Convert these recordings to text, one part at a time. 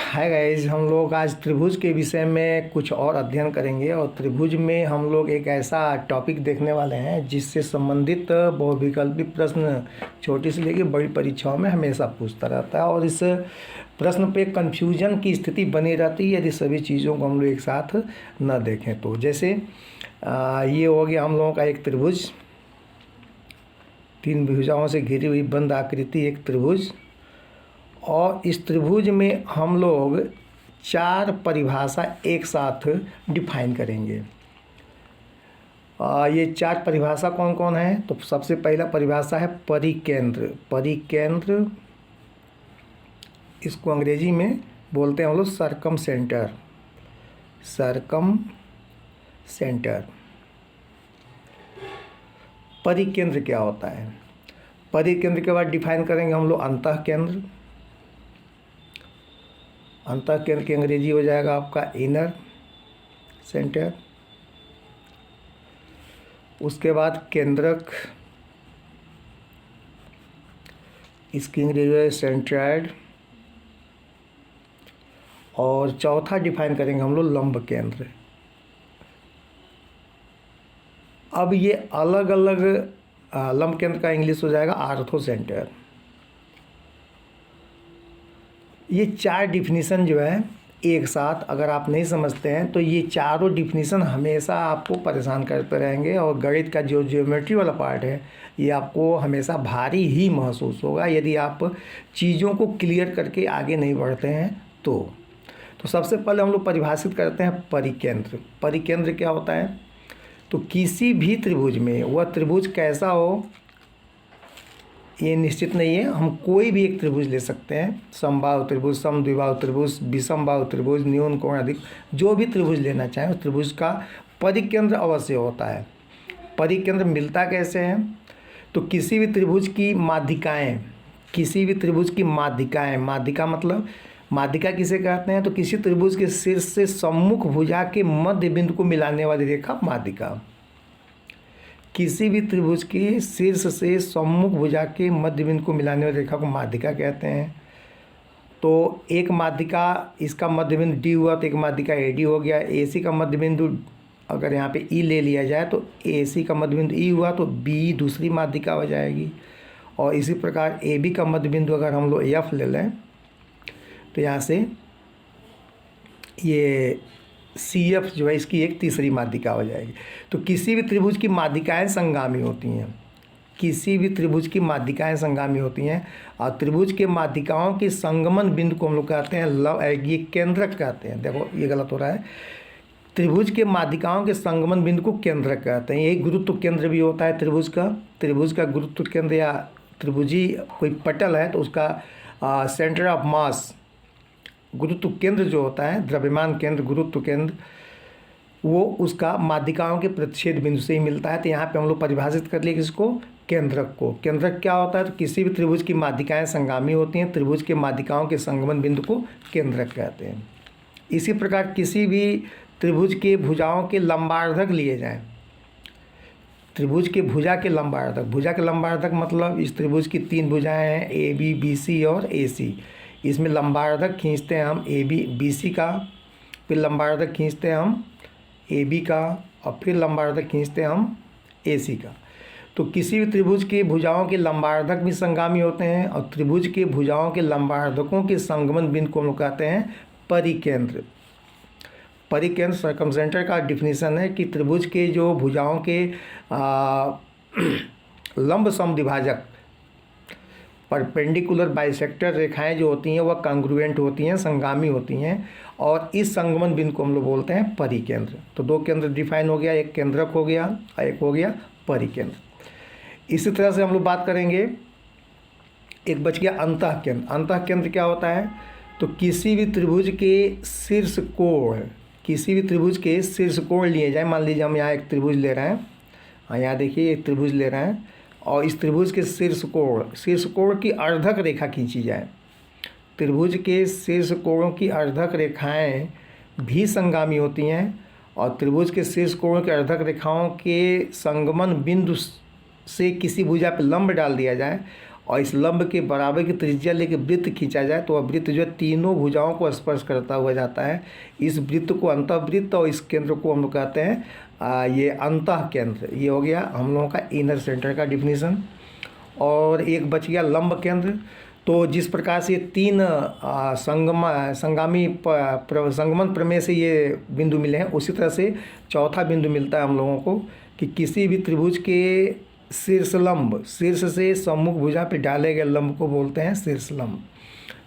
Hi guys, हम लोग आज त्रिभुज के विषय में कुछ और अध्ययन करेंगे और त्रिभुज में हम लोग एक ऐसा टॉपिक देखने वाले हैं जिससे संबंधित बहुविकल्पी प्रश्न छोटी से लेकर बड़ी परीक्षाओं में हमेशा पूछता रहता है और इस प्रश्न पे कंफ्यूजन की स्थिति बनी रहती है यदि सभी चीज़ों को हम लोग एक साथ न देखें तो। जैसे ये हो गया हम लोगों का एक त्रिभुज, तीन भुजाओं से घिरी हुई बंद आकृति एक त्रिभुज, और इस त्रिभुज में हम लोग चार परिभाषा एक साथ डिफाइन करेंगे। ये चार परिभाषा कौन कौन है? तो सबसे पहला परिभाषा है परिकेंद्र। परिकेंद्र इसको अंग्रेजी में बोलते हैं हम लोग सरकम सेंटर। सरकम सेंटर। परिकेंद्र क्या होता है? परिकेंद्र के बाद डिफाइन करेंगे हम लोग अंतःकेंद्र। अंतःकेंद्र की अंग्रेजी हो जाएगा आपका इनर सेंटर। उसके बाद केंद्रक, इसकी अंग्रेजी है सेंट्रॉयड। और चौथा डिफाइन करेंगे हम लोग लंब केंद्र। अब ये अलग अलग लंब केंद्र का इंग्लिश हो जाएगा आर्थो सेंटर। ये चार डिफिनीसन जो है एक साथ अगर आप नहीं समझते हैं तो ये चारों डिफिनीसन हमेशा आपको परेशान करते रहेंगे और गणित का जो ज्योमेट्री वाला पार्ट है ये आपको हमेशा भारी ही महसूस होगा यदि आप चीज़ों को क्लियर करके आगे नहीं बढ़ते हैं तो सबसे पहले हम लोग परिभाषित करते हैं परिकेंद्र। परिकेंद्र क्या होता है? तो किसी भी त्रिभुज में, वह त्रिभुज कैसा हो ये निश्चित नहीं है, हम कोई भी एक त्रिभुज ले सकते हैं, समबाहु त्रिभुज, समद्विबाहु त्रिभुज, विषमबाहु त्रिभुज, न्यून कोण अधिक, जो भी त्रिभुज लेना चाहें उस त्रिभुज का परिकेंद्र अवश्य होता है। परिकेंद्र मिलता कैसे है? तो किसी भी त्रिभुज की माध्यिकाएं, किसी भी त्रिभुज की माध्यिकाएं, माध्यिका मतलब माध्यिका किसे कहते हैं? तो किसी त्रिभुज के शीर्ष से सम्मुख भुजा के मध्य बिंदु को मिलाने वाली रेखा माध्यिका। किसी भी त्रिभुज के शीर्ष से सम्मुख भुजा के मध्य बिंदु को मिलाने वाली रेखा को माध्यिका कहते हैं। तो एक माध्यिका, इसका मध्य बिंदु डी हुआ तो एक माध्यिका एडी हो गया। एसी का मध्य बिंदु अगर यहाँ पे ई ले लिया जाए तो एसी का मध्य बिंदु ई हुआ तो बी दूसरी माध्यिका हो जाएगी। और इसी प्रकार ए बी का मध्य बिंदु अगर हम लोग एफ ले लें तो यहाँ से ये सी एफ जो है इसकी एक तीसरी माध्यिका हो जाएगी। तो किसी भी त्रिभुज की माध्यिकाएं संगामी होती हैं। किसी भी त्रिभुज की माध्यिकाएं संगामी होती हैं और त्रिभुज के माध्यिकाओं के संगमन बिंदु को हम लोग कहते हैं ये केंद्रक कहते हैं। देखो ये गलत हो रहा है, त्रिभुज के माध्यिकाओं के संगमन बिंदु को केंद्रक कहते हैं। यही गुरुत्व केंद्र भी होता है त्रिभुज का। त्रिभुज का गुरुत्व केंद्र या त्रिभुजी कोई पटल है तो उसका सेंटर ऑफ मास, गुरुत्व केंद्र जो होता है, द्रव्यमान केंद्र, गुरुत्व केंद्र, वो उसका माध्यिकाओं के प्रतिच्छेद बिंदु से ही मिलता है। तो यहाँ पे हम लोग परिभाषित कर लिए किसको? केंद्रक को। केंद्रक क्या होता है? तो किसी भी त्रिभुज की माध्यिकाएं संगामी होती हैं, त्रिभुज के माध्यिकाओं के संगमन बिंदु को केंद्रक कहते हैं। इसी प्रकार किसी भी त्रिभुज के भुजाओं के लंबार्धक लिए जाएँ, त्रिभुज के भुजा के लंबार्धक, भुजा के लंबार्धक मतलब इस त्रिभुज की तीन भुजाएँ हैं ए बी बी सी और ए सी। इसमें लंबार्धक खींचते हैं हम ए बी बी सी का, फिर लंबार्धक खींचते हैं हम ए बी का और फिर लंबार्धक खींचते हैं हम ए सी का। तो किसी भी त्रिभुज के भुजाओं के लंबार्धक भी संगामी होते हैं और त्रिभुज के भुजाओं के लंबार्धकों के संगमन बिंदु को हम लोग कहते हैं परिकेंद्र। परिकेंद्र सर्कमसेंटर का डिफिनीसन है कि त्रिभुज के जो भुजाओं के लंब समद्विभाजक परपेंडिकुलर बाइसेक्टर रेखाएं जो होती हैं वह कांग्रुएंट होती हैं, संगामी होती हैं और इस संगमन बिंदु को हम लोग बोलते हैं परिकेंद्र। तो दो केंद्र डिफाइन हो गया, एक केंद्रक हो गया और एक हो गया परिकेंद्र। इसी तरह से हम लोग बात करेंगे, एक बच गया अंतःकेंद्र। अंतःकेंद्र क्या होता है? तो किसी भी त्रिभुज के शीर्ष कोण, किसी भी त्रिभुज के शीर्ष कोण लिए जाए। मान लीजिए हम यहाँ एक त्रिभुज ले रहे हैं, हाँ यहाँ देखिए एक त्रिभुज ले रहे हैं और इस त्रिभुज के शीर्ष कोण की अर्धक रेखा खींची जाए। त्रिभुज के शीर्ष कोणों की अर्धक रेखाएं भी संगामी होती हैं और त्रिभुज के शीर्ष कोणों की अर्धक रेखाओं के संगमन बिंदु से किसी भुजा पर लंब डाल दिया जाए और इस लंब के बराबर की त्रिज्या लेके वृत्त खींचा जाए तो वह वृत्त जो है तीनों भुजाओं को स्पर्श करता हुआ जाता है। इस वृत्त को अंतःवृत्त और इस केंद्र को हम लोग कहते हैं ये अंतः केंद्र। ये हो गया हम लोगों का इनर सेंटर का डिफिनीसन। और एक बच गया लंब केंद्र। तो जिस प्रकार से तीन संगमन प्रमेय से ये बिंदु मिले हैं, उसी तरह से चौथा बिंदु मिलता है हम लोगों को कि किसी भी त्रिभुज के शीर्ष लंब, शीर्ष से सम्मुख भुजा पे डाले गए लंब को बोलते हैं शीर्ष लंब।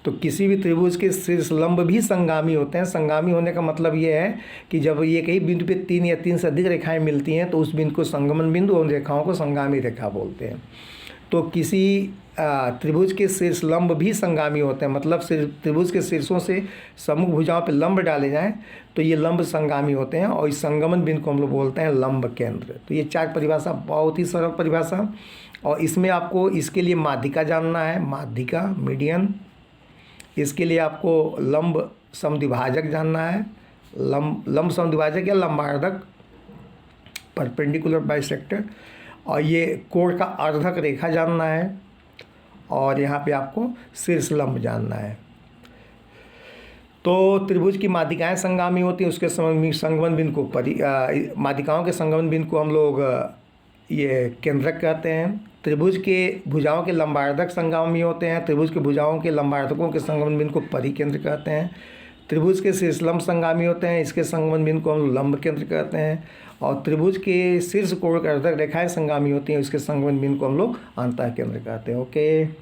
तो किसी भी त्रिभुज के शीर्ष लंब भी संगामी होते हैं। संगामी होने का मतलब ये है कि जब ये कई बिंदु पे 3 या 3 से अधिक रेखाएं मिलती हैं तो उस बिंदु को संगमन बिंदु, उन रेखाओं को संगामी रेखा बोलते हैं। तो किसी त्रिभुज के शीर्ष लंब भी संगामी होते हैं, मतलब त्रिभुज के शीर्षों से सम्मुख भुजाओं पे लंब डाले जाएं तो ये लंब संगामी होते हैं और इस संगमन बिंदु को हम लोग बोलते हैं लंब केंद्र। तो ये 4 परिभाषा बहुत ही सरल परिभाषा। और इसमें आपको इसके लिए माध्यिका जानना है, माध्यिका मीडियन। इसके लिए आपको लंब समद्विभाजक जानना है, लंब समद्विभाजक या लंबार्धक, परपेंडिकुलर बाइसेक्टर। और ये कोण का अर्धक रेखा जानना है। और यहाँ पे आपको शीर्ष लंब जानना है। तो त्रिभुज की माध्यिकाएं संगामी होती हैं, उसके संगमन बिंदु को माध्यिकाओं के संगमन बिंदु को हम लोग ये केंद्रक कहते हैं। त्रिभुज के भुजाओं के लंबार्धक संगामी होते हैं। त्रिभुज के भुजाओं के लंबार्धकों के संगमन बिंदु को परिकेंद्र कहते हैं। त्रिभुज के शीर्ष लंब संगामी होते हैं, इसके संगमन बिंदु को हम लंब केंद्र कहते हैं। और त्रिभुज के शीर्ष कोण के अर्धक रेखाएं संगामी होती हैं, इसके संगमन बिंदु को हम लोग अंतः केंद्र कहते हैं। ओके।